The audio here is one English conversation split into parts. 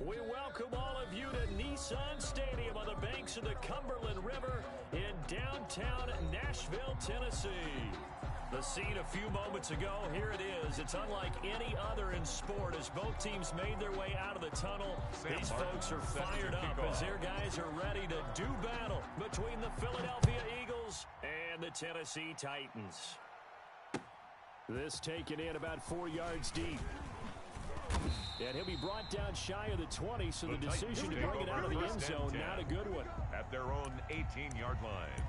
We welcome all of you to Nissan Stadium on the banks of the Cumberland River in downtown Nashville, Tennessee. The scene a few moments ago, here it is. It's unlike any other in sport as both teams made their way out of the tunnel. These folks are fired up as their guys are ready to do battle between the Philadelphia Eagles and the Tennessee Titans. This taken in about 4 yards deep. And he'll be brought down shy of the 20, so the decision to bring it out of the end zone, not a good one. At their own 18-yard line.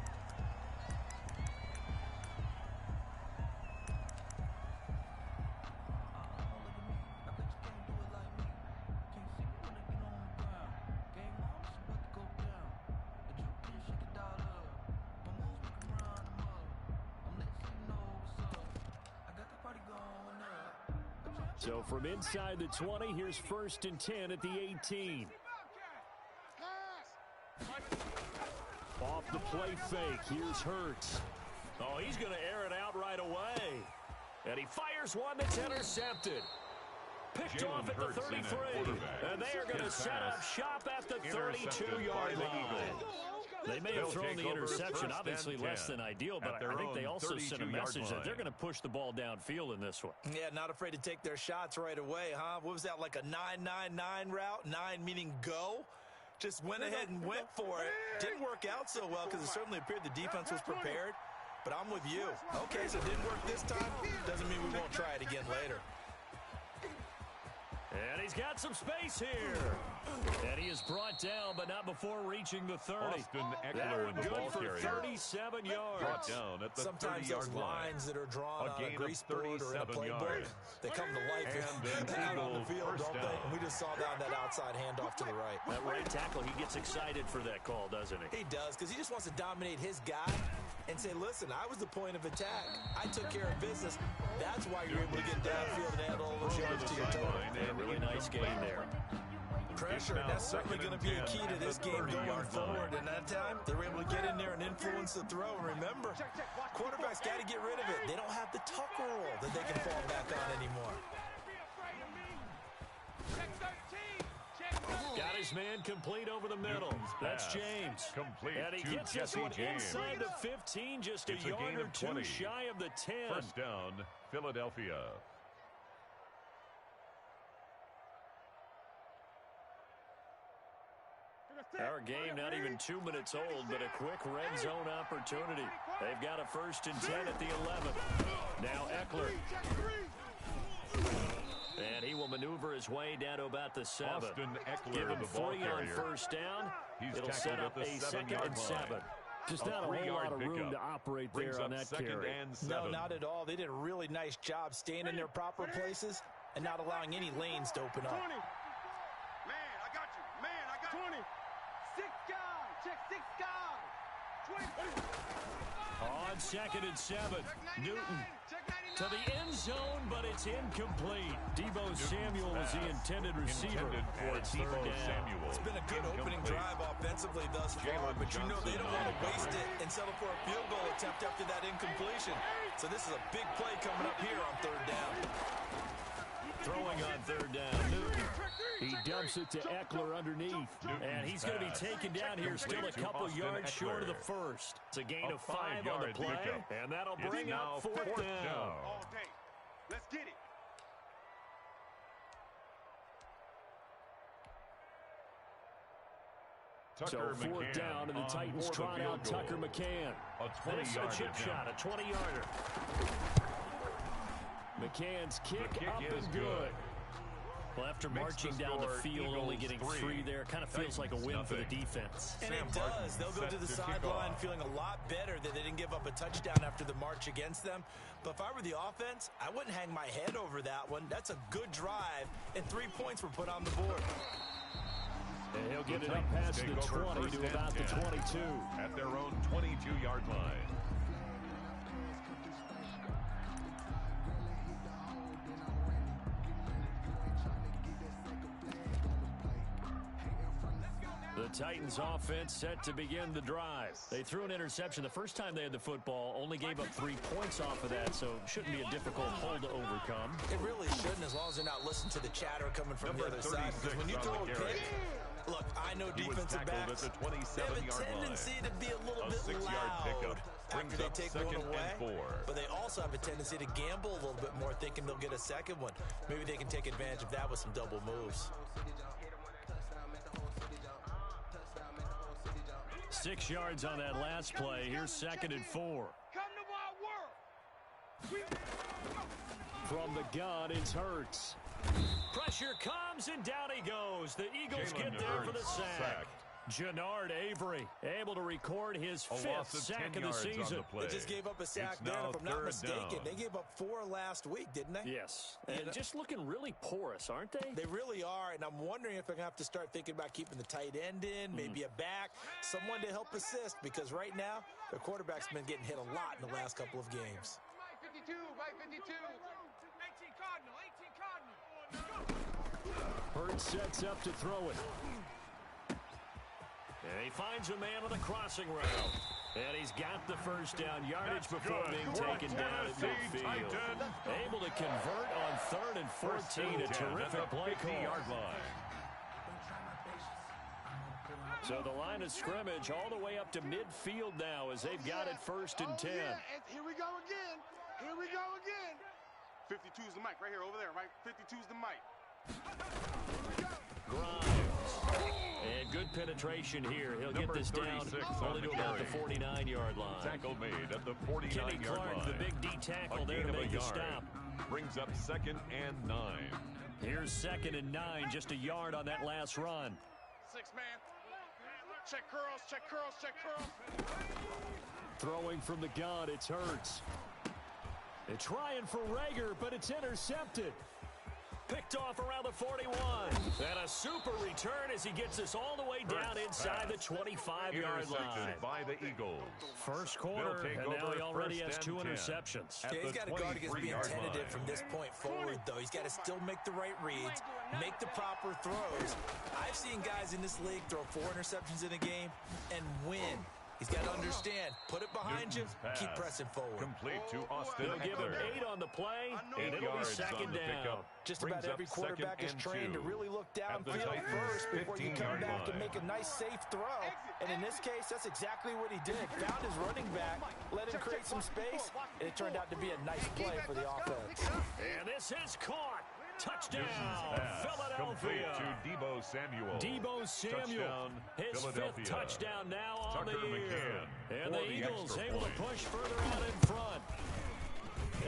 So from inside the 20, here's 1st and 10 at the 18. Off the play fake, here's Hurts. Oh, he's going to air it out right away. And he fires one that's intercepted. Picked off at the 33. And they are going to set up shop at the 32-yard line. They may have thrown the interception, obviously less than ideal, but I think they also sent a message that they're going to push the ball downfield in this one. Yeah, not afraid to take their shots right away, huh? What was that, like a 9-9-9 route? 9 meaning go? Just went ahead and went for it. Didn't work out so well because it certainly appeared the defense was prepared, but I'm with you. Okay, so it didn't work this time. Doesn't mean we won't try it again later. And he's got some space here. And he is brought down, but not before reaching the 30. That one good for 37 yards. Brought down at the Sometimes those lines that are drawn on a grease board or in a playbook, they come to life out on the field, don't they? And we just saw that outside handoff to the right. That right tackle, he gets excited for that call, doesn't he? He does, because he just wants to dominate his guy and say, listen, I was the point of attack. I took care of business. That's why you're able to get downfield and add all those yards to your total. A really nice game there. Pressure, and that's certainly going to be a key to this game going forward. And that time, they were able to get in there and influence the throw. And remember, quarterbacks got to get rid of it. They don't have the tuck roll that they can fall back on anymore. Got his man complete over the middle. That's James. Complete and he gets this one inside the 15, just a yard or two shy of the 10. First down, Philadelphia. Our game not even 2 minutes old, but a quick red zone opportunity. They've got a 1st and 10 at the 11. Now Eckler. And he will maneuver his way down to about the 7. Give him 3 on first down. It'll set up a 2nd and 7. Just not a whole lot of room to operate there on that carry. No, not at all. They did a really nice job staying in their proper places and not allowing any lanes to open up. 20. Man, I got you. Man, I got 20. 6 guys. Check 6 guys. 20. On 2nd and 7. Newton to the end zone, but it's incomplete. Deebo Samuel was the intended receiver for its 3rd down. It's been a good opening drive offensively thus far, but you know they don't want to waste it and settle for a field goal attempt after that incompletion. So this is a big play coming up here on 3rd down. Throwing on 3rd down, Newton. He dumps it to Eckler underneath. And he's going to be taken down here still a couple yards short of the 1st. It's a gain of 5 on the play, and that'll bring up 4th down. All day. Let's get it. So 4th down, and the Titans trot out Tucker McCann. This is a chip shot, a 20-yarder. McCann's kick up and good. Well, after marching down the field, only getting 3 there, kind of feels like a win for the defense. And it does. They'll go to the sideline feeling a lot better that they didn't give up a touchdown after the march against them. But if I were the offense, I wouldn't hang my head over that one. That's a good drive, and 3 points were put on the board. And he'll get it up past the 20 to about the 22. At their own 22-yard line. The Titans offense set to begin the drive. They threw an interception the first time they had the football, only gave up 3 points off of that, so shouldn't be a difficult hole to overcome. It really shouldn't, as long as they're not listening to the chatter coming from the other side. Because when you throw a pick, look, I know defensive backs, they have a tendency to be a little bit loud after they take one away. But they also have a tendency to gamble a little bit more, thinking they'll get a second one. Maybe they can take advantage of that with some double moves. 6 yards on that last play. Here's 2nd and 4. From the gun, it's Hurts. Pressure comes, and down he goes. The Eagles get there for the sack. Jannard Avery able to record his 5th sack of the season. They just gave up a sack there, if I'm not mistaken. They gave up 4 last week, didn't they? Yes. And just looking really porous, aren't they? They really are, and I'm wondering if they're going to have to start thinking about keeping the tight end in, maybe a back, someone to help assist, because right now, their quarterback's been getting hit a lot in the last couple of games. Mike 52, Mike 52. 18 Cardinal, 18 Cardinal. Hurts sets up to throw it. And he finds a man on the crossing route. And he's got the first down yardage before being taken down at midfield. Able to convert on 3rd and 14. A terrific play call. So the line of scrimmage all the way up to midfield now as they've got it 1st and 10. Yeah. Here we go again. Here we go again. 52's the mic right here over there, right? 52's the mic. Grimes. And good penetration here. He'll get this down only to about the 49-yard line. Tackle made at the 49-yard line. The big D tackle there to make the stop. Brings up 2nd and 9. Here's 2nd and 9, just a yard on that last run. 6 man. Check curls, check curls, check curls. Throwing from the gun, it's Hurts. They're trying for Rager, but it's intercepted. Picked off around the 41. And a super return as he gets this all the way down inside the 25-yard line. By the Eagles. First quarter, and now he already has 2 interceptions. Yeah, he's got to guard against being tentative from this point forward, though. He's got to still make the right reads, make the proper throws. I've seen guys in this league throw 4 interceptions in a game and win. He's got to understand, put it behind you, keep pressing forward. Complete to Austin. They'll give him 8 on the play, and it'll be 2nd down. Just about every quarterback is trained to really look downfield first before you come back and make a nice, safe throw. And in this case, that's exactly what he did. Found his running back, let him create some space, and it turned out to be a nice play for the offense. And this is caught. Touchdown, Philadelphia. To Deebo Samuel. Deebo Samuel, Touchdown, his 5th touchdown now on Tucker the year. And the Eagles able point. to push further out in front.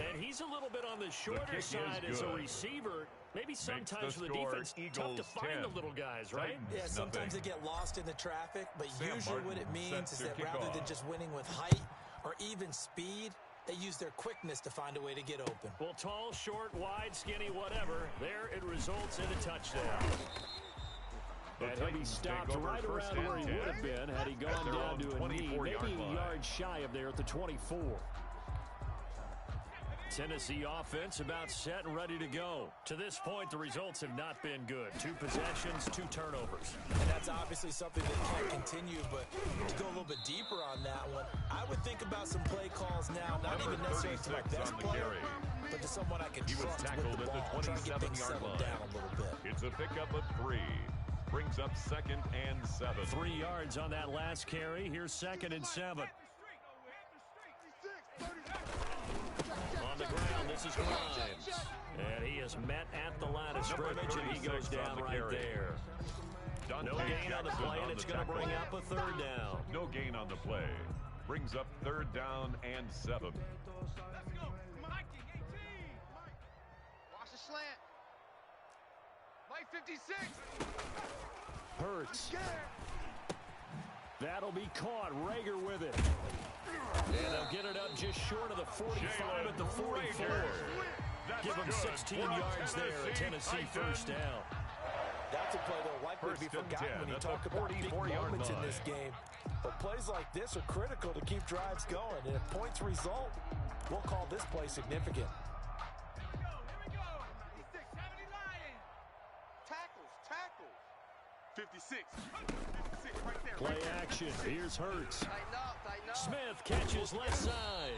And he's a little bit on the shorter side as a receiver. Maybe sometimes for the defense, tough to find the little guys, right? Yeah, sometimes they get lost in the traffic, but usually what it means is that rather than just winning with height or even speed, they use their quickness to find a way to get open. Well, tall, short, wide, skinny, whatever, there it results in a touchdown. And he'll be stopped right around where he would have been had he gone down to a knee, maybe a yard shy of there at the 24. Tennessee offense about set and ready to go. To this point, the results have not been good. 2 possessions, 2 turnovers. And that's obviously something that can't continue, but to go a little bit deeper on that one, I would think about some play calls now, not even necessarily to my best player, but to someone I can trust with the ball, trying to get things settled down a little bit. It's a pickup of 3. Brings up 2nd and 7. 3 yards on that last carry. Here's 2nd and 7. On the ground, this is Grimes. And he is met at the line of scrimmage, and he goes down right there. No gain on the play, and it's going to bring up a 3rd down. No gain on the play. Brings up 3rd down and 7. Let's go. Mike 18. Watch the slant. Mike 56. Hurts. That'll be caught. Rager with it. And they'll get it up just short of the 45 at the 44. Give them 16 yards there, a Tennessee first down. That's a play that'll likely be forgotten when you talk about big moments in this game. But plays like this are critical to keep drives going. And if points result, we'll call this play significant. Here we go. 56, 70 Lions. Tackles. 56. 56. Play action. Here's Hurts. Tighten up, tighten up. Smith catches left side.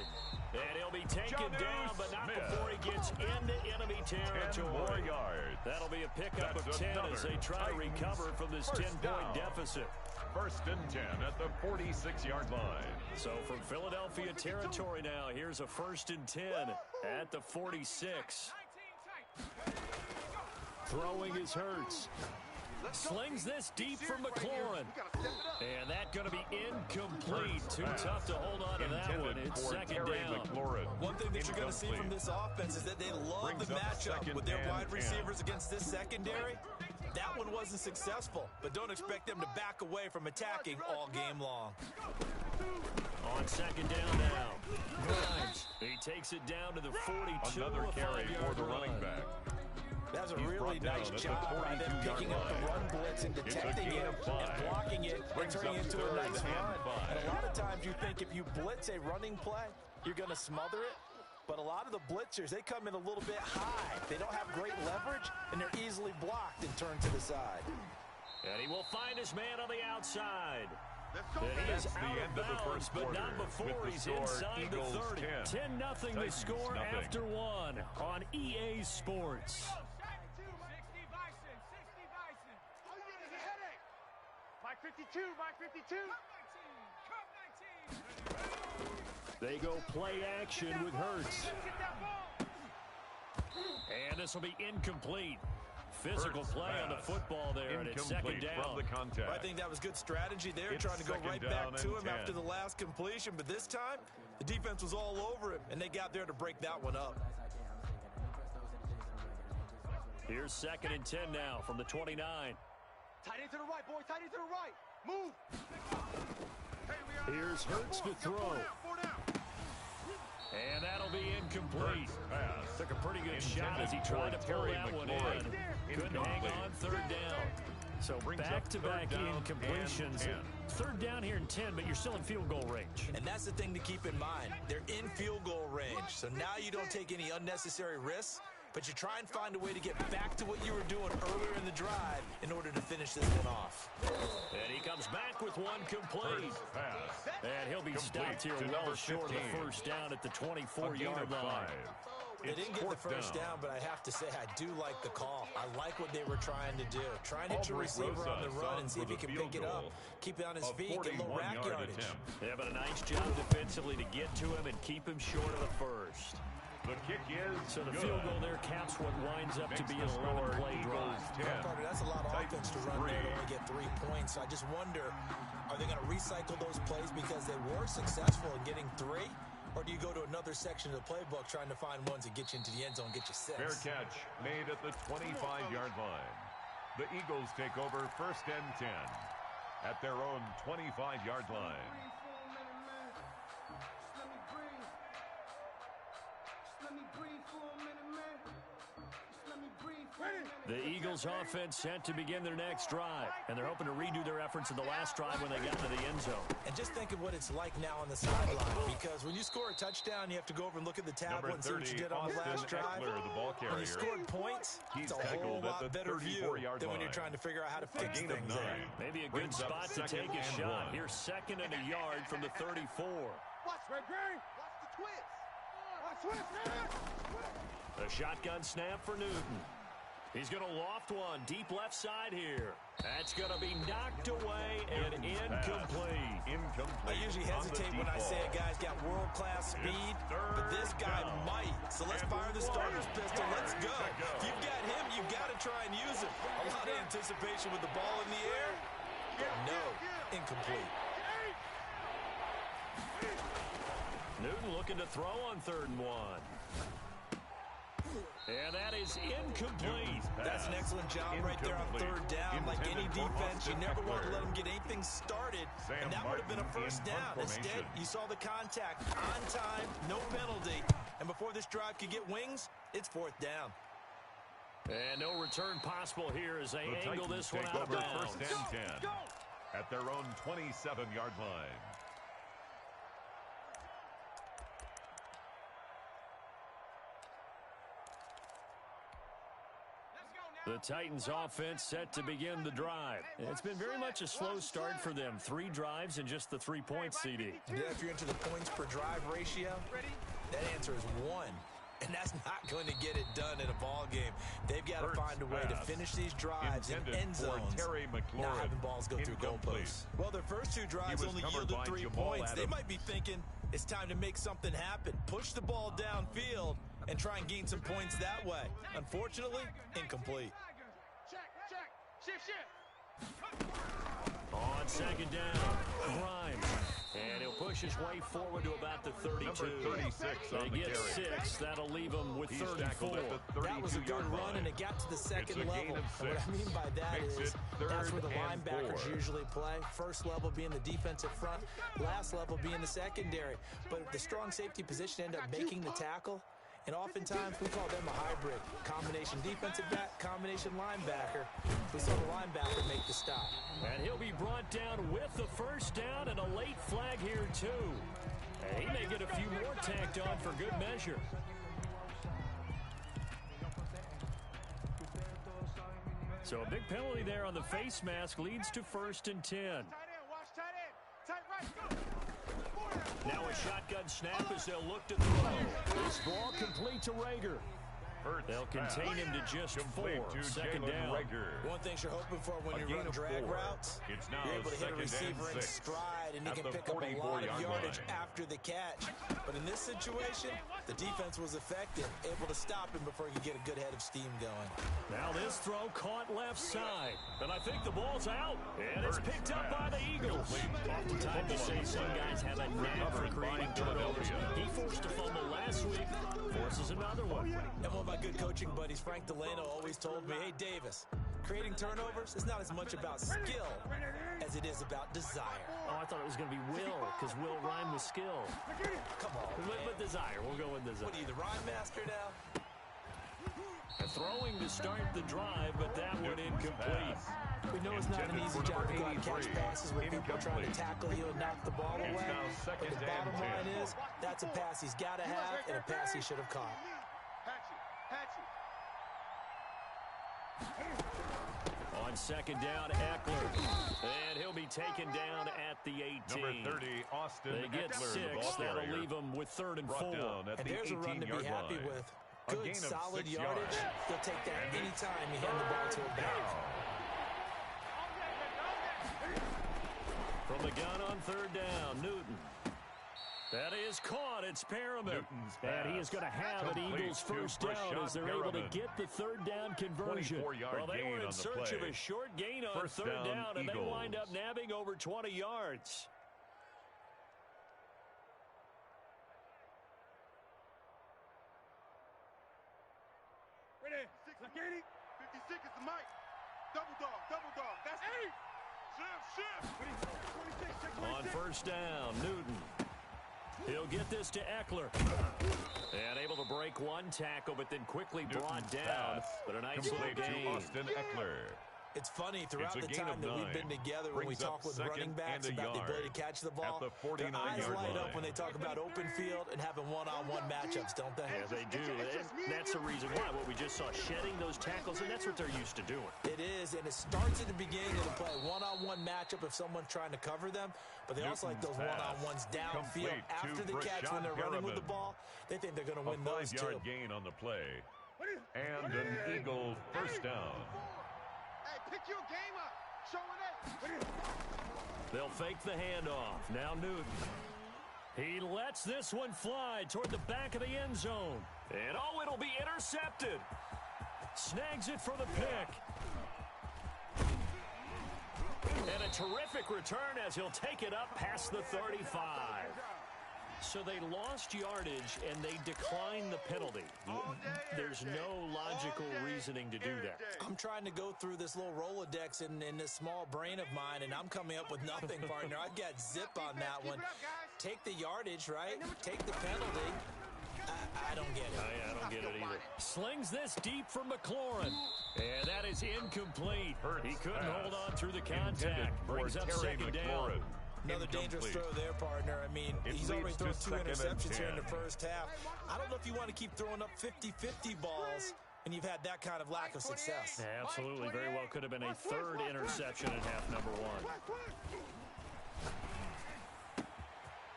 And he'll be taken down, but not before he gets into enemy 10 territory. more yards. That'll be a pickup That's of 10 as they try to Titans recover from this first 10-point down. deficit. First and 10 at the 46-yard line. So from Philadelphia territory now, here's a first and 10 at the 46. Throwing is Hurts. Slings this deep for McLaurin. And that's going to be incomplete. Too tough to hold on to that one. It's second down. One thing that you're going to see from this offense is that they love the matchup with their wide receivers against this secondary. That one wasn't successful, but don't expect them to back away from attacking all game long. On second down now. Grimes. He takes it down to the 42. Another carry for the running run. back. That's a He's really brought nice down at the job by them 42-yard picking up the line. run blitz and detecting gain it of 5. and blocking it and Brings turning up into a third nice and run. 5. And a lot of times you think if you blitz a running play, you're going to smother it. But a lot of the blitzers, they come in a little bit high. They don't have great leverage, and they're easily blocked and turned to the side. And he will find his man on the outside. Let's go, And he is That's the out end of the bounds, first but quarter. not before With the he's score, inside Eagles the 30. 10-0 the Titans score nothing. after one on EA Sports. 60 Bison, 60 Bison. Oh, you get a headache. Mike 52, Mike 52. Cup 19. They go play action with Hurts. Get that ball. And this will be incomplete. Physical Hurts play on the pass. football there, and it's second Incomplete down. from the contact. I think that was good strategy there, It's trying to go second right down back to and him after 10. the last completion. But this time, the defense was all over him, and they got there to break that one up. Here's second and 10 now from the 29. Tight end to the right, boy. Tight end to the right. Move. Here's Hurts to throw. Four down. And that'll be incomplete. Hurts pass. Took a pretty good Intended shot as he tried to for pull Terry that one McLaurin. in. Couldn't hang Incomplete. on third down. So Brings up back-to-back third down incompletions. and 10. Third down here in 10, but you're still in field goal range. And that's the thing to keep in mind. They're in field goal range. So now you don't take any unnecessary risks, but you try and find a way to get back to what you were doing earlier in the drive in order to finish this one off. And he comes back with one complete. Hurts pass. And he'll be Complete stopped here to well number short of 15. the first down at the A gain 24-yard of line. 5. They It's didn't get the fourth first down, but I have to say I do like the call. I like what they were trying to do. Try and hit your Albrecht receiver on the Rosas run on and see for if he the can field pick it up. goal. Keep it on his A feet, get low rack 41-yard yardage. attempt. Yeah, but a nice job defensively to get to him and keep him short of the first. The kick is So the good. field goal there caps what winds up to Makes be the an score 11-play Eagles drive. 10. Carter, that's a lot of Titans offense to run there to 3. only get 3 points. So I just wonder, are they going to recycle those plays because they were successful in getting 3? Or do you go to another section of the playbook trying to find ones that get you into the end zone, get you 6? Fair catch made at the 25-yard line. The Eagles take over first and 10 at their own 25-yard line. The Eagles offense set to begin their next drive, and they're hoping to redo their efforts in the last drive when they got to the end zone. And just think of what it's like now on the sideline, because when you score a touchdown, you have to go over and look at the tablet and see what you did on the last drive. Eckler, the ball When you carrier. scored points, He's it's a whole tackled at lot the better view 34-yard than when you're line. trying to figure out how to A fix gain of things 9. there. Maybe a good Brings up spot to second take a and shot. 1. Here's second and a yard from the 34. Watch, Ray Gray. Watch the twist. Watch twist, man. A shotgun snap for Newton. He's going to loft one deep left side here. That's going to be knocked away and incomplete. I usually hesitate when I say a guy's got world-class speed, but this guy might. So let's fire the starter's pistol. Let's go. If you've got him, you've got to try and use him. A lot of anticipation with the ball in the air, but no, incomplete. Newton looking to throw on 3rd and 1. And that is incomplete. That's an excellent job right there on 3rd down. Like any defense, you never want to let them get anything started, and that would have been a first down. Instead, you saw the contact on time, no penalty, and before this drive could get wings, it's 4th down. And no return possible here as they The angle Titans this one take out of over bounds. first and 10 at their own 27-yard line. Let's go The Titans offense set to begin the drive. It's been very much a slow start for them. 3 drives and just the 3 points, CD. Yeah, if you're into the points per drive ratio, that answer is 1. And that's not going to get it done in a ball game. They've got to find a way to finish these drives in end zones, not having balls go through goalposts. Well, their first 2 drives only yielded 3 points. They might be thinking it's time to make something happen. Push the ball downfield and try and gain some points that way. Unfortunately, incomplete. Shift. On second down, Grimes. And he'll push his way forward to about the 32. Number 36 on they the get carry. 6. That'll leave him with 34. That was a good run, and it got to the second level. And what I mean by that is that's where the linebackers usually play. First level being the defensive front, last level being the secondary. But if the strong safety position end up making the tackle, and oftentimes we call them a hybrid. Combination defensive back, combination linebacker. We saw the linebacker make the stop. And he'll be brought down with the first down and a late flag here, too. And he may get a few more tacked on for good measure. So a big penalty there on the face mask leads to 1st and 10. Tight end, watch tight end. Tight right, go. Now a shotgun snap as they'll look to throw. This ball complete to Rager. They'll contain him to just 4. Second down. One thing you're hoping for when you run drag routes, you're able to hit a receiver in stride, and he can pick up a lot of yardage after the catch. But in this situation, the defense was effective, able to stop him before he could get a good head of steam going. Now this throw caught left side. And I think the ball's out. And it's picked up by the Eagles. Oftentimes you say some guys have a knack for creating turnovers. He forced a fumble last week, forces another one. And one of my good coaching buddies, Frank Delano, always told me, hey, Davis, creating turnovers is not as much about skill as it is about desire. Oh, I thought it was going to be will, because will rhyme with skill. Come on, But desire. We'll go with desire. What are you, the rhyme master now? Throwing to start the drive, but that one incomplete. We know it's not an easy job to go out and catch passes when people are trying to tackle you and knock the ball away. But the bottom line is, that's a pass he's got to have and a pass he should have caught. On second down, Eckler. And he'll be taken down at the 18. Number 30, Austin They get Eckler, 6. That'll leave him with 3rd and 4. And there's a run to be happy with. Good, solid yardage. They'll take that anytime you hand the ball to a back. From the gun on 3rd down, Newton. That is caught. It's Perriman. And he is going to have an Eagles first down as they're able to get the 3rd down conversion. Well, they were in search of a short gain on 3rd down, and they wind up nabbing over 20 yards. Ready? 56 is the mic. Double dog. That's 8. Shift. On first down, Newton. He'll get this to Eckler. And able to break one tackle, but then quickly brought down. But a nice little gain. Austin Eckler. It's funny, throughout the time that we've been together, when we talk with running backs about the ability to catch the ball, their eyes light up when they talk about open field and having one-on-one matchups, don't they? Yeah, they do. And that's the reason why. What we just saw, shedding those tackles, and that's what they're used to doing. It is, and it starts at the beginning of the play. One-on-one matchup if someone's trying to cover them, but they also like those one-on-ones downfield after the catch when they're running with the ball. They think they're going to win those, too. A 5-yard gain on the play. And an Eagle first down. Pick your game up. Show it. They'll fake the handoff. Now Newton. He lets this one fly toward the back of the end zone. And oh, it'll be intercepted. Snags it for the pick. And a terrific return as he'll take it up past the 35. So they lost yardage, and they declined the penalty. There's no logical reasoning to do that. I'm trying to go through this little Rolodex in this small brain of mine, and I'm coming up with nothing, partner. I've got zip on that one. Take the yardage, right? Take the penalty. I don't get it. I don't get it either. Slings this deep for McLaurin. And that is incomplete. He couldn't hold on through the contact. Brings up second down. Another dangerous throw there, partner. I mean, he's already thrown 2 interceptions here in the first half. I don't know if you want to keep throwing up 50-50 balls and you've had that kind of lack of success. Yeah, absolutely. Very well could have been a third interception in half number one.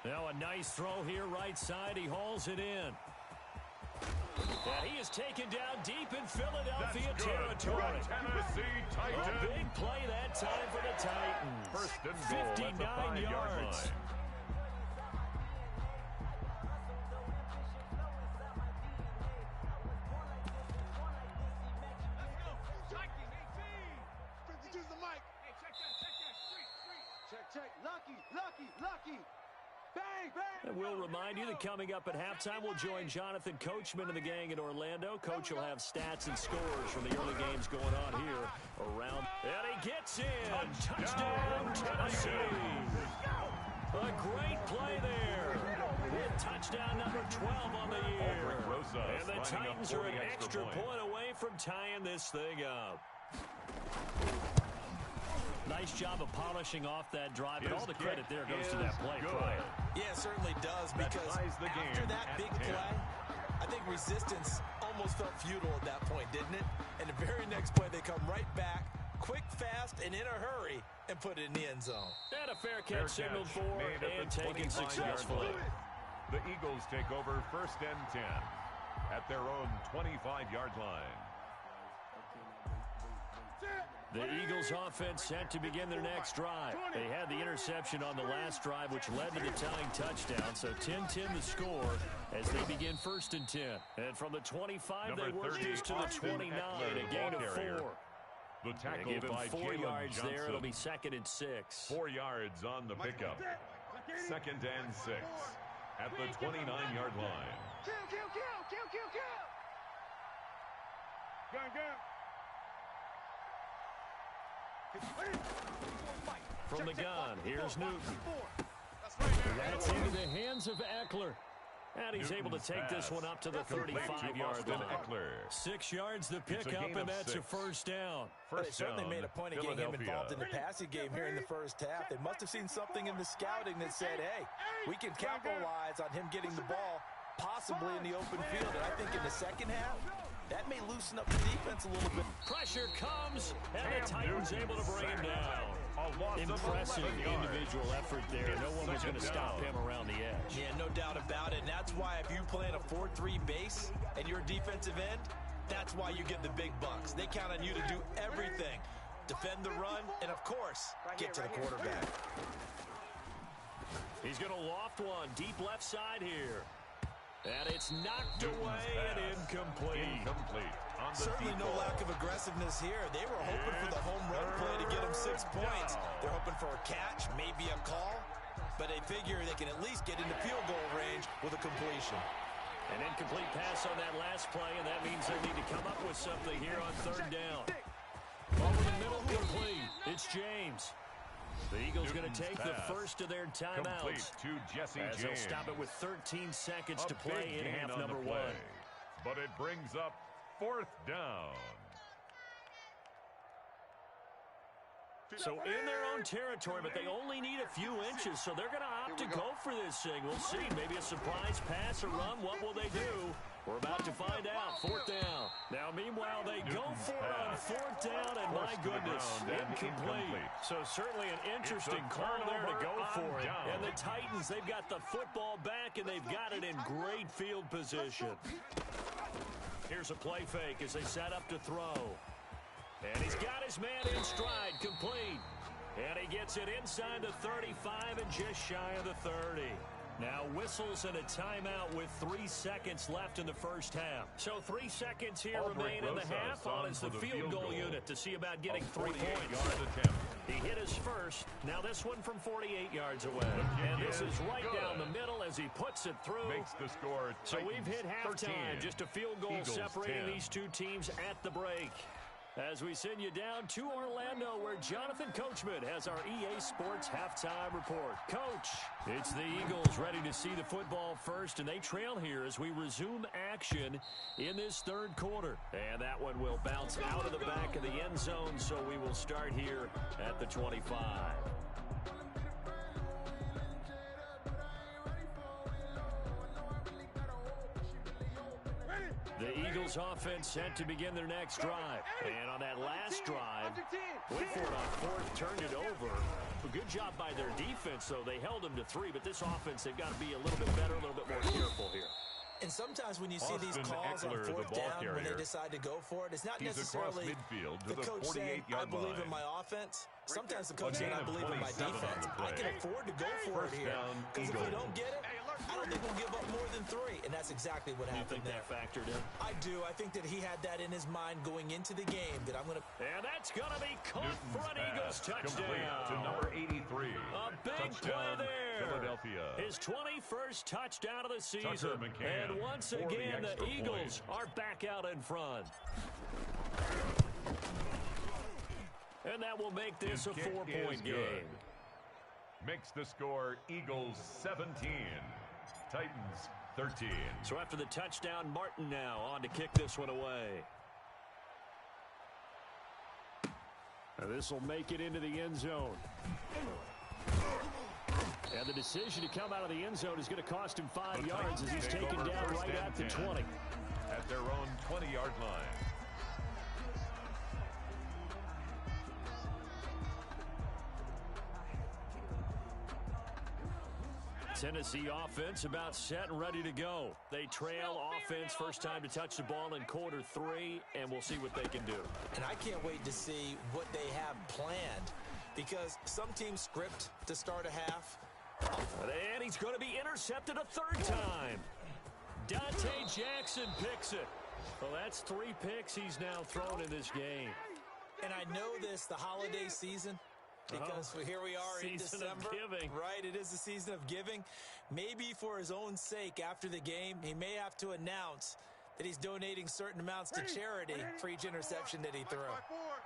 Now a nice throw here right side. He hauls it in. And he is taken down deep in Philadelphia territory. Tennessee Titans. A big play that time for the Titans. First and goal 59 yards. Check. Lucky. Bang. And we'll remind you that coming up at halftime, we'll join Jonathan Coachman and the gang in Orlando. Coach will have stats and scores from the early games going on here around. And he gets in. Touchdown, Tennessee. A great play there. With touchdown number 12 on the year. And the Titans are an extra point away from tying this thing up. Nice job of polishing off that drive, and all the credit there goes to that play prior. Yeah, it certainly does, because after that big play, I think resistance almost felt futile at that point, didn't it? And the very next play, they come right back, quick, fast, and in a hurry, and put it in the end zone. And a fair catch signaled for and taken successfully. The Eagles take over first and 10 at their own 25-yard line. The Eagles offense set to begin their next drive. They had the interception on the last drive, which led to the tying touchdown. So 10-10 the score as they begin first and 10. And from the 25, they work this to the 29, a gain of 4. The tackle They give him by 4 yards Johnson. there. It'll be second and 6. 4 yards on the pickup. Second and 6 at the 29-yard line. Kill. Gun. From the gun, here's Newton. That's into the hands of Eckler. And he's able to take this one up to the 35-yard line. 6 yards the pickup, and that's a first down. They certainly made a point of getting him involved in the passing game here in the first half. They must have seen something in the scouting that said, hey, we can capitalize on him getting the ball possibly in the open field. And I think in the second half, that may loosen up the defense a little bit. Pressure comes, and the Titans able to bring him down. Impressive individual effort there. No one was going to stop him around the edge. Yeah, no doubt about it. And that's why if you play in a 4-3 base and you're a defensive end, that's why you get the big bucks. They count on you to do everything. Defend the run, and of course, get to the quarterback. He's going to loft one deep left side here. And it's knocked away and incomplete. Certainly no lack of aggressiveness here. They were hoping for the home run play to get them 6 points. They're hoping for a catch, maybe a call, but they figure they can at least get into field goal range with a completion. An incomplete pass on that last play, and that means they need to come up with something here on third down. Over the middle, complete. It's James. The Eagles going to take the first of their timeouts. As they'll stop it with 13 seconds to play in half number 1. But it brings up fourth down. So in their own territory, but they only need a few inches, so they're going to opt to go for this thing. We'll see. Maybe a surprise pass, a run. What will they do? We're about to find out. Fourth down. Now, meanwhile, they go for it on fourth down, and my goodness, incomplete. So certainly an interesting call there to go for it. And the Titans, they've got the football back, and they've got it in great field position. Here's a play fake as they set up to throw. And he's got his man in stride, complete. And he gets it inside the 35 and just shy of the 30. Now whistles and a timeout with 3 seconds left in the first half. So 3 seconds here remain in the half. On is the field goal unit to see about getting 3 points. He hit his first. Now this one from 48 yards away. And this is right down the middle as he puts it through. Makes the score. So we've hit halftime. Just a field goal separating these two teams at the break. As we send you down to Orlando, where Jonathan Coachman has our EA Sports halftime report. Coach, it's the Eagles ready to see the football first, and they trail here as we resume action in this third quarter. And that one will bounce out of the back of the end zone, so we will start here at the 25. Ready? The Eagles offense set to begin their next drive. And on that last drive, went for it on fourth, turned it over. A good job by their defense, though. They held them to 3, but this offense, they've got to be a little bit better, a little bit more careful here. And sometimes when you see these calls on fourth down, when they decide to go for it, it's not necessarily the coach saying, I believe in my offense. Sometimes the coach saying, I believe in my defense. I can afford to go for it here. Because if we don't get it, I don't think we'll give up more than 3. And that's exactly what happened there. You think that factored in? I do. I think that he had that in his mind going into the game, that I'm going to... And that's going to be caught for an Eagles touchdown. To number 83. A big play there. Philadelphia. His 21st touchdown of the season. And once again, the Eagles are back out in front. And that will make this a 4-point game. Makes the score Eagles 17, Titans 13. So after the touchdown, Martin now on to kick this one away. And this will make it into the end zone. And the decision to come out of the end zone is going to cost him 5 yards as he's taken down right at the 20. At their own 20-yard line. Tennessee offense about set and ready to go. They trail offense first time to touch the ball in quarter 3, and we'll see what they can do. And I can't wait to see what they have planned, because some teams script to start a half. And he's going to be intercepted a 3rd time. Dante Jackson picks it. Well, that's 3 picks he's now thrown in this game. And I know this, the holiday season, because here we are in December. Right, it is the season of giving. Maybe for his own sake after the game, he may have to announce that he's donating certain amounts to charity for each interception that he threw.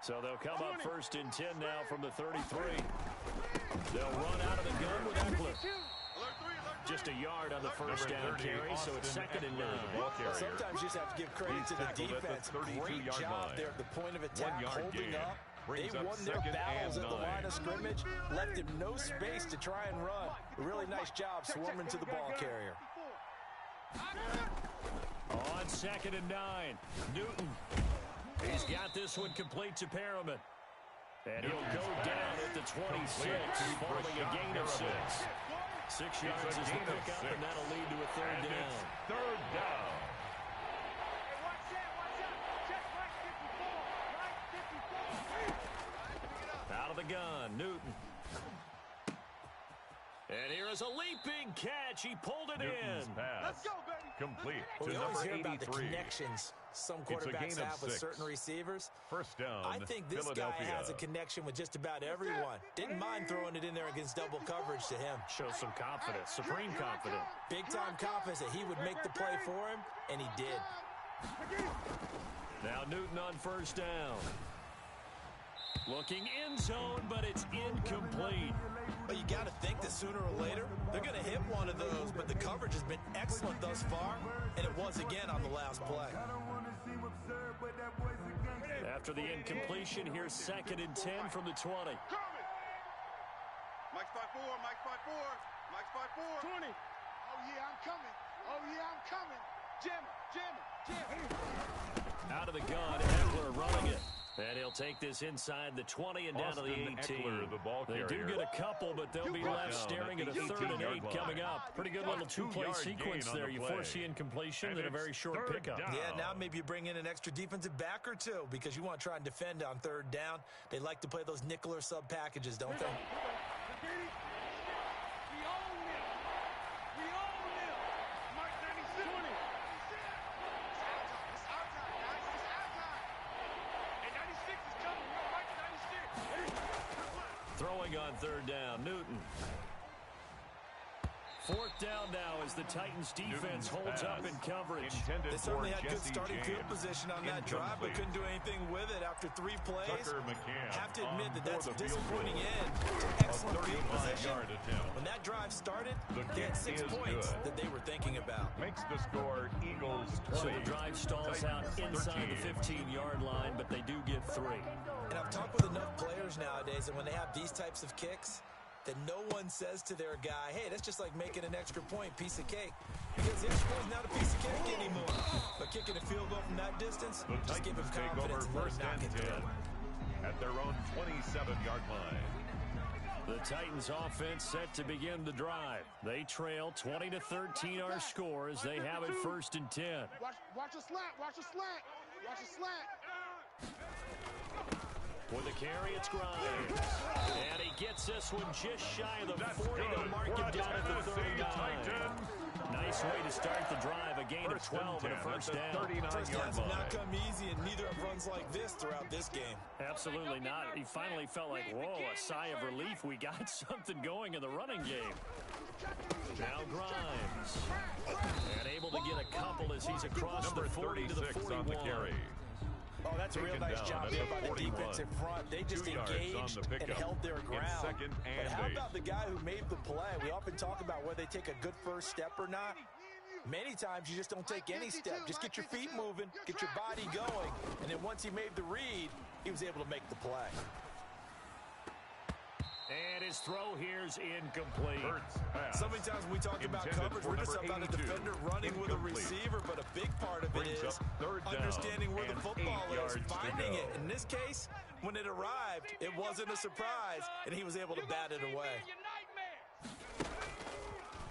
So they'll come up 1st and 10 now from the 33. They'll run out of the gun with Eckler. Just a yard on the first down carry, so it's 2nd and 9. Well, sometimes you just have to give credit to the defense. Great job there at the point of attack, holding up. They won their battles at the line of scrimmage, left him no space to try and run. A really nice job swarming to the ball carrier. On 2nd and 9, Newton. He's got this one complete to Perriman. And he'll go down at the 26, following a gain of 6. 6 yards is the pickup, and that'll lead to a 3rd down. 3rd down. Out of the gun, Newton. And here is a leaping catch. He pulled it Newton's in. Pass. Let's go, baby. Complete Well, to we number always hear 83. about the connections some quarterbacks have with certain receivers. 1st down, I think this guy has a connection with just about everyone. Didn't mind throwing it in there against double coverage to him. Shows some confidence, supreme confidence. Big-time confidence that he would make the play for him, and he did. Now Newton on 1st down. Looking in zone, but it's incomplete. But you got to think that sooner or later, they're going to hit one of those, but the coverage has been excellent thus far, and it was again on the last play. After the incompletion, here's 2nd and 10 from the 20. Mike's 5-4, Mike's 5-4, Mike's 5-4. 20. Oh, yeah, I'm coming. Oh, yeah, I'm coming. Jam it. Out of the gun, Eckler running it. And he'll take this inside the 20 and down to the 18. Eckler, the ball they do get a couple, but they'll be left staring at a 3rd and 8 coming up. Pretty good little 2-play sequence there. You force the incompletion, then a very short pickup. Yeah, now maybe you bring in an extra defensive back or 2 because you want to try and defend on 3rd down. They like to play those nickel or sub packages, don't they? Throwing on 3rd down, Newton. 4th down now as the Titans defense holds up in coverage. They certainly had good starting field position on that drive, but couldn't do anything with it after 3 plays. Have to admit that that's a disappointing end to excellent field position. When that drive started, they had 6 points that they were thinking about. Makes the score Eagles 20. So the drive stalls out inside the 15-yard line, but they do get 3. And I've talked with enough players nowadays, and when they have these types of kicks, that no one says to their guy, hey, that's just like making an extra point, piece of cake. Because the extra point is not a piece of cake anymore. But kicking a field goal from that distance, just give him confidence and let him knock it through. At their own 27-yard line. The Titans offense set to begin the drive. They trail 20-13 our score as they have it 1st and 10. Watch a slant, watch a slant, watch a slant. For the carry, it's Grimes. And he gets this one just shy of the 40 to mark it down at the 39. Nice way to start the drive. A gain of 12 and a first down. First downs have not come easy, and neither have runs like this throughout this game. Absolutely not. He finally felt like, whoa, a sigh of relief. We got something going in the running game. Now Grimes. And able to get a couple as he's across the 40 to the 41. On the carry. Oh, that's a real nice job there by the defensive front. They just engaged and held their ground. But how about the guy who made the play? We often talk about whether they take a good first step or not. Many times you just don't take any step. Just get your feet moving, get your body going. And then once he made the read, he was able to make the play. And his throw here's incomplete. So many times when we talk about coverage, we're just about a defender running with a receiver, but a big part of it is understanding where the football is, finding it. In this case, when it arrived, it wasn't a surprise, and he was able to bat it away.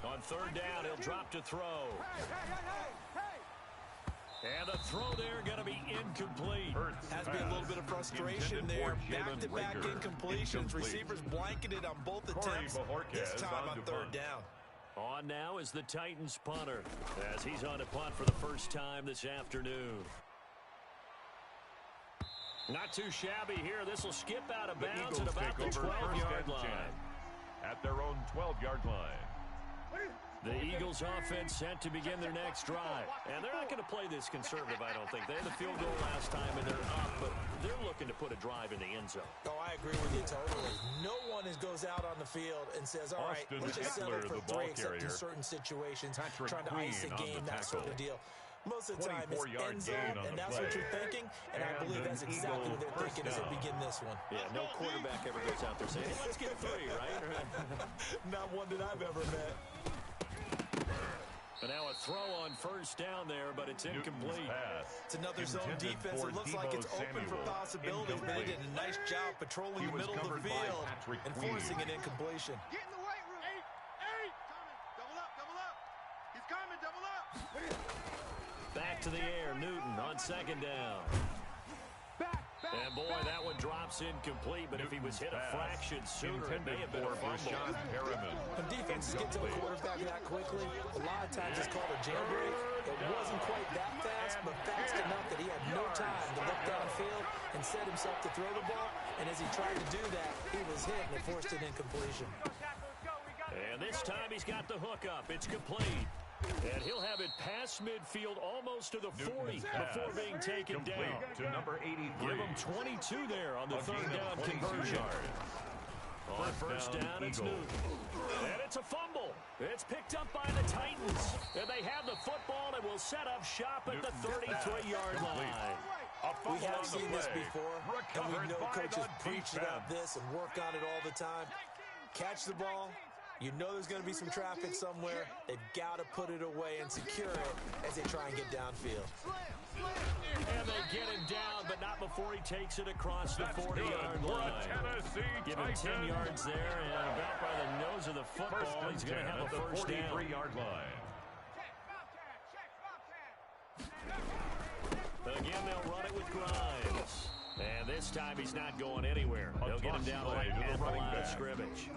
On 3rd down, he'll drop to throw. And the throw there going to be incomplete. Has to be a little bit of frustration there. Back-to-back incompletions. Receivers blanketed on both attempts. This time on 3rd down. On now is the Titans punter as he's on to punt for the first time this afternoon. Not too shabby here. This will skip out of bounds at about the 12-yard line. At their own 12-yard line. The Eagles offense set to begin their next drive. And they're not going to play this conservative, I don't think. They had the field goal last time, and they're up, but they're looking to put a drive in the end zone. Oh, I agree with you totally. No one goes out on the field and says, all right, let's just settle for 3, except in certain situations, trying to ice a game, that sort of deal. Most of the time, it's end zone, and that's what you're thinking, and I believe that's exactly what they're thinking as they begin this one. Yeah, no quarterback ever goes out there saying, hey, let's get 3, right? Not one that I've ever met. And now a throw on 1st down there, but it's incomplete. It's another zone defense. It looks like it's open for possibilities, but they did a nice job patrolling the middle of the field and forcing an incompletion. Get in the weight room. 8. Double up, double up. He's coming, double up. Back to the air, Newton on 2nd down. And boy, that one drops incomplete, but if he was hit a fraction sooner, it may have been a fumble. When defenses get to a quarterback that quickly, a lot of times it's called a jailbreak. It wasn't quite that fast, but fast enough that he had no time to look downfield and set himself to throw the ball. And as he tried to do that, he was hit and it forced an incompletion. And this time he's got the hook up. It's complete. And he'll have it past midfield almost to the 40 before being taken down. To number 83. Give him 22 there on the 3rd down conversion. On 1st down, it's Newton. And it's a fumble. It's picked up by the Titans. And they have the football and will set up shop at the 33-yard line. We have seen this before, and we know coaches preach about this and work on it all the time. Catch the ball. You know there's going to be some traffic somewhere. They've got to put it away and secure it as they try and get downfield. And they get him down, but not before he takes it across the 40-yard line. Give him 10 yards there, and about by the nose of the football, he's going to have a first down. 43-yard line. Again, they'll run it with Grimes. And this time he's not going anywhere. They'll get him down right at the line of scrimmage.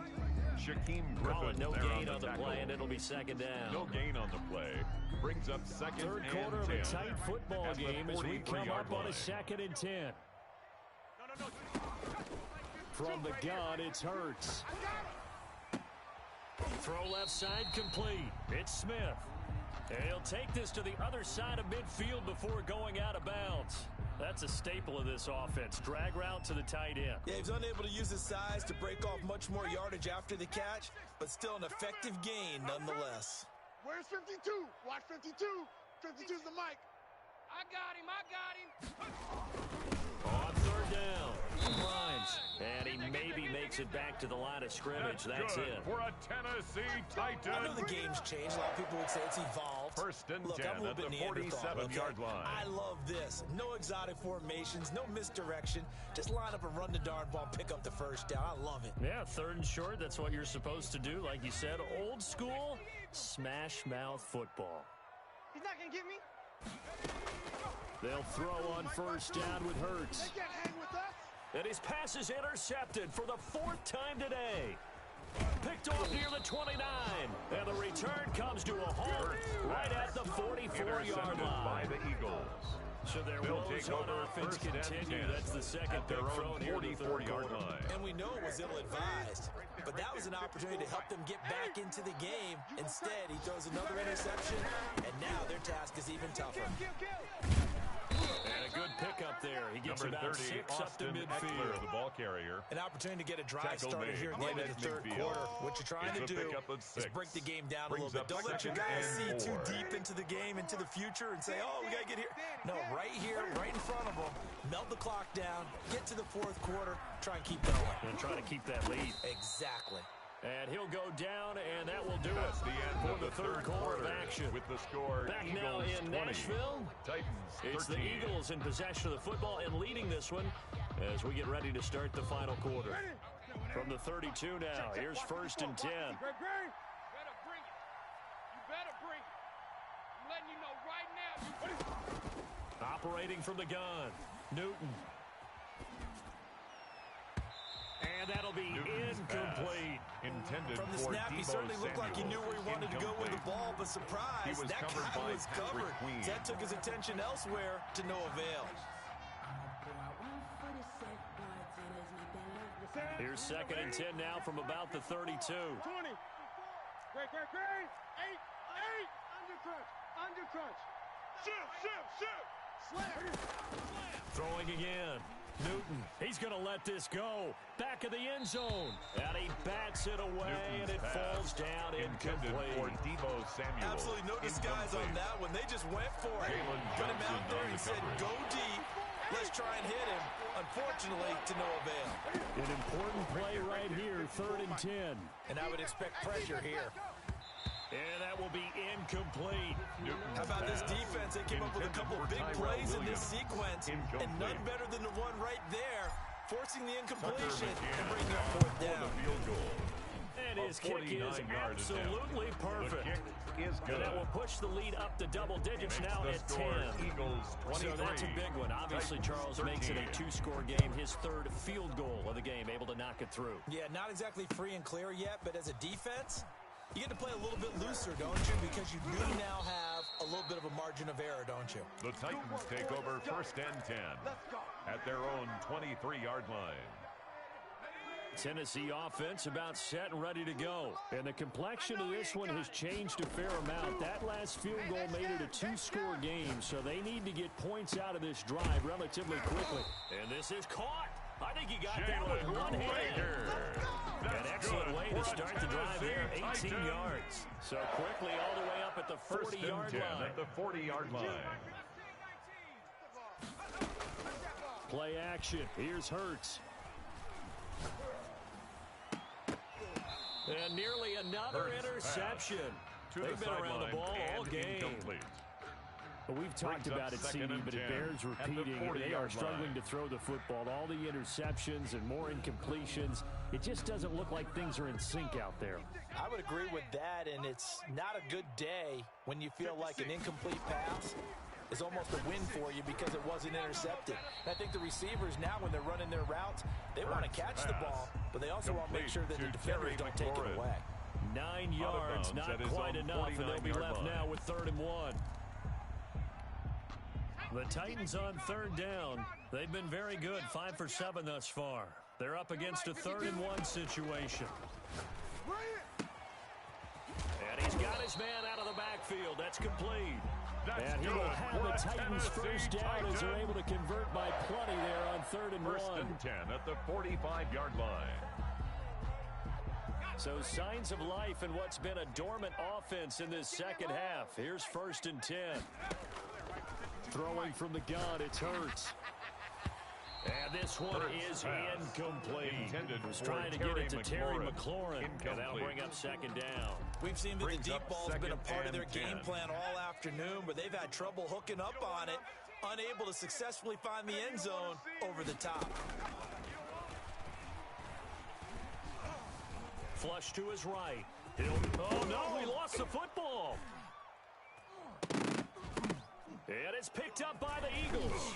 Call it no gain on the play, and it'll be 2nd down. No gain on the play. Brings up 2nd and 10. 3rd quarter of a tight football game as we come up on a 2nd and 10. From the gun, it's Hurts. Throw left side complete. It's Smith. And he'll take this to the other side of midfield before going out of bounds. That's a staple of this offense. Drag route to the tight end. Yeah, he's unable to use his size to break off much more yardage after the catch, but still an effective gain nonetheless. Where's 52? Watch 52. 52's the mic. I got him. On 3rd down. Lines. And he maybe makes it back to the line of scrimmage. That's good it. For a Tennessee Titan. I know the game's changed. A lot of people would say it's evolved. First and Look, 10 I'm a little at bit the Neanderthal, 47-yard line. I love this. No exotic formations, no misdirection. Just line up and run the darn ball, pick up the first down. I love it. Yeah, 3rd and short. That's what you're supposed to do. Like you said, old school, smash mouth football. He's not going to get me. They'll throw on first down with Hurts. They can't hang with us. And his pass is intercepted for the 4th time today. Picked off near the 29. And the return comes to a halt right at the 44-yard line. By the Eagles. So their They'll woes take on over offense first and continue. 10 That's the second at their pick own thrown here in the 44-yard third line. And we know it was ill-advised, but that was an opportunity to help them get back into the game. Instead, he throws another interception, and now their task is even tougher. And a good pickup there. He gets Number about 30, 6 up to Austin midfield. Eckler, the ball carrier. An opportunity to get a drive Tackle started made here at the end right of at the third midfield. quarter. What you're trying It's to a do pickup of is 6. break the game down a Brings little bit. up Don't let your second guys see and too 4. deep into the game, into the future, and say, oh, we got to get here. No, right here, right in front of them. Melt the clock down, get to the 4th quarter, try and keep going. And try to keep that lead. Exactly. And he'll go down, and that will do That's it the end for of the third quarter of quarter action. with the score Back Eagles now in 20, Nashville. Titans 13. It's the Eagles in possession of the football and leading this one as we get ready to start the final quarter. From the 32 now, here's 1st and 10. Better bring it. You better bring it. I'm letting you know right now. Operating from the gun, Newton. And that'll be Newton's incomplete. Intended From the for snap, he Deebo certainly looked like he knew where he wanted to go with the Incomplete. ball, but He surprise, was that covered guy by was Patrick covered. Queen. That took his attention elsewhere to no avail. Here's 2nd and 10 now from about the 32. 20. Great. 8. Under crunch. Shift. Slam. Throwing again. Newton, he's going to let this go. Back of the end zone. And he bats it away, Newton's and it pass falls down intended for incomplete. Deebo Samuel. Absolutely no disguise on that one. They just went for it. Jalen Put him Johnson out there on and the said, coverage. go deep. Let's try and hit him. Unfortunately, to no avail. An important play right here, 3rd and 10. And I would expect pressure here. And that will be incomplete. Newton's How about this pass defense? They came up with a couple intended big for Tyrell plays in this Williams. sequence, and Incomplete. none better than the one right there, forcing the Tucker incompletion McCann and bringing up for 4th the down. field goal. And A his kick is 49-yard absolutely attempt. perfect. The kick is And good. that will push the lead up to double digits Makes now the at score 10. Eagles 23. So that's a big one. Obviously, Titans Charles makes it a 13. two-score game, his 3rd field goal of the game, able to knock it through. Yeah, not exactly free and clear yet, but as a defense, you get to play a little bit looser, don't you? Because you do now have a little bit of a margin of error, don't you? The Titans take over 1st and 10 at their own 23-yard line. Tennessee offense about set and ready to go. And the complexion of this one has changed a fair amount. That last field goal made it a 2-score game, so they need to get points out of this drive relatively quickly. And this is caught. I think he got that with one hand. An excellent way to start the drive there, 18 yards. So quickly all the way up at the 40-yard line. At the 40-yard line. Play action. Here's Hurts. And nearly another Hurts interception. To They've the been around the sideline ball all and game. incomplete. Well, we've talked Brings up about it, 2nd CD, and but it 10 bears at the repeating. They 40-yard are struggling line. to throw the football. All the interceptions and more incompletions. It just doesn't look like things are in sync out there. I would agree with that, and it's not a good day when you feel like an incomplete pass is almost a win for you because it wasn't intercepted. And I think the receivers now, when they're running their routes, they want to catch the ball, but they also want to make sure that the defenders don't take it away. 9 yards, not quite enough, and they'll be left now with 3rd and 1. The Titans on 3rd down. They've been very good, 5 for 7 thus far. They're up against a 3rd and 1 situation. And he's got his man out of the backfield. That's complete. And he will have the Titans first down as they're able to convert by plenty there on 3rd and 1. 1st and 10 at the 45-yard line. So signs of life in what's been a dormant offense in this second half. Here's 1st and 10. Throwing from the gun, it's Hurts. And this one is incomplete. Intended Was for trying to get it to Terry McLaurin. And that'll Incomplete. bring up second down. We've seen that the Brings deep up ball's been a second part of their and game 10. plan all afternoon, but they've had trouble hooking up on it, unable to successfully find the end zone over the top. Flush to his right. Oh, no, he lost the football. And it's picked up by the Eagles.